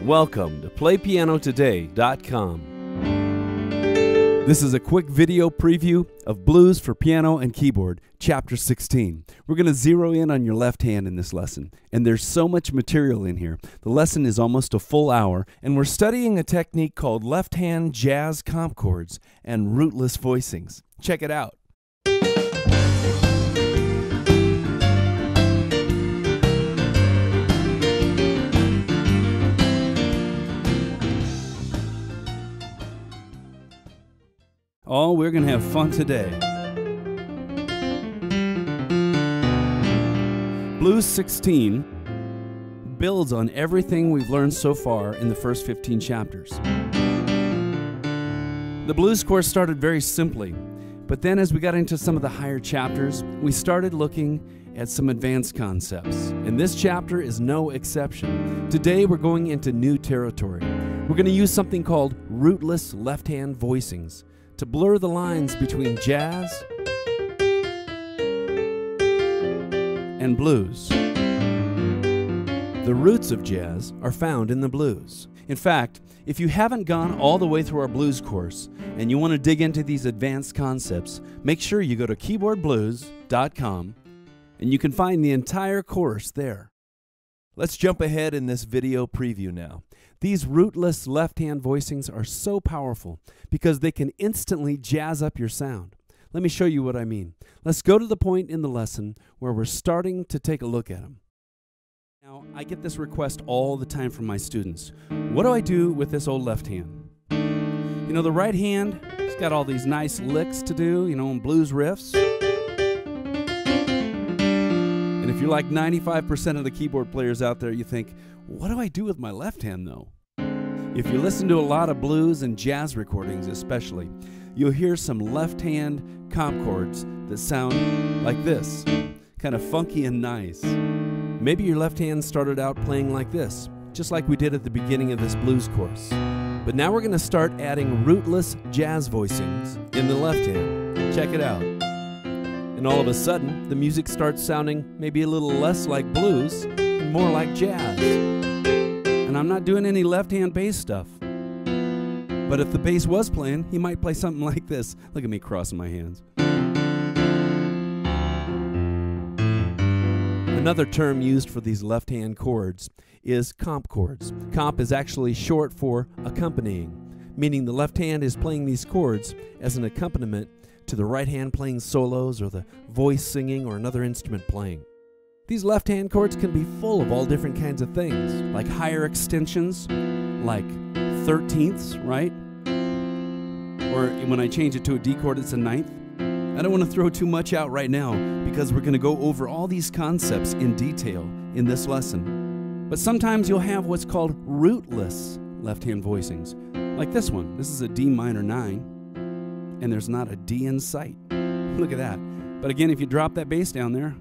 Welcome to PlayPianoToday.com. This is a quick video preview of Blues for Piano and Keyboard, Chapter 16. We're going to zero in on your left hand in this lesson, and there's so much material in here. The lesson is almost a full hour, and we're studying a technique called left-hand jazz comp chords and rootless voicings. Check it out. Oh, we're going to have fun today. Blues 16 builds on everything we've learned so far in the first 15 chapters. The blues course started very simply, but then as we got into some of the higher chapters, we started looking at some advanced concepts, and this chapter is no exception. Today we're going into new territory. We're going to use something called rootless left-hand voicings to blur the lines between jazz and blues. The roots of jazz are found in the blues. In fact, if you haven't gone all the way through our blues course and you want to dig into these advanced concepts, make sure you go to keyboardblues.com and you can find the entire course there. Let's jump ahead in this video preview now. These rootless left-hand voicings are so powerful because they can instantly jazz up your sound. Let me show you what I mean. Let's go to the point in the lesson where we're starting to take a look at them. Now, I get this request all the time from my students. What do I do with this old left hand? You know, the right hand, it's got all these nice licks to do, you know, and blues riffs. And if you're like 95% of the keyboard players out there, you think, what do I do with my left hand though? If you listen to a lot of blues and jazz recordings especially, you'll hear some left hand comp chords that sound like this, kind of funky and nice. Maybe your left hand started out playing like this, just like we did at the beginning of this blues course. But now we're going to start adding rootless jazz voicings in the left hand. Check it out. And all of a sudden, the music starts sounding maybe a little less like blues and more like jazz. And I'm not doing any left-hand bass stuff. But if the bass was playing, he might play something like this. Look at me crossing my hands. Another term used for these left-hand chords is comp chords. Comp is actually short for accompanying, meaning the left hand is playing these chords as an accompaniment to the right hand playing solos or the voice singing or another instrument playing. These left-hand chords can be full of all different kinds of things, like higher extensions, like 13ths, right? Or when I change it to a D chord, it's a 9th. I don't want to throw too much out right now because we're going to go over all these concepts in detail in this lesson. But sometimes you'll have what's called rootless left-hand voicings, like this one. This is a D minor 9, and there's not a D in sight. Look at that. But again, if you drop that bass down there,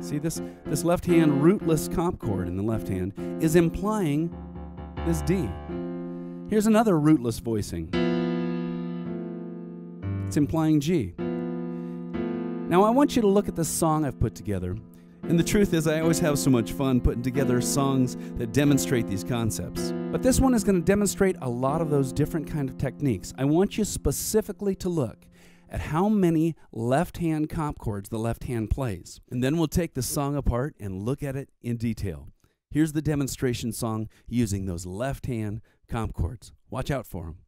see this left hand rootless comp chord in the left hand is implying this D. Here's another rootless voicing. It's implying G. Now I want you to look at the song I've put together. And the truth is I always have so much fun putting together songs that demonstrate these concepts. But this one is going to demonstrate a lot of those different kind of techniques. I want you specifically to look at how many left-hand comp chords the left hand plays. And then we'll take the song apart and look at it in detail. Here's the demonstration song using those left-hand comp chords. Watch out for them.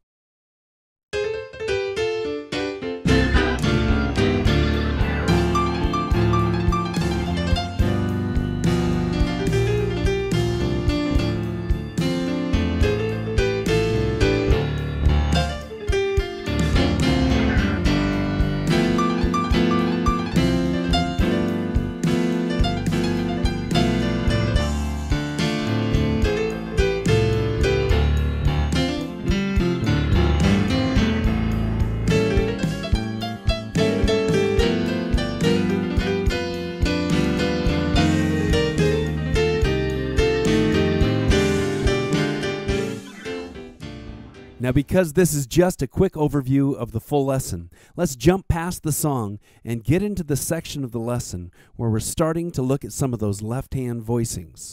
Now, because this is just a quick overview of the full lesson, let's jump past the song and get into the section of the lesson where we're starting to look at some of those left-hand voicings.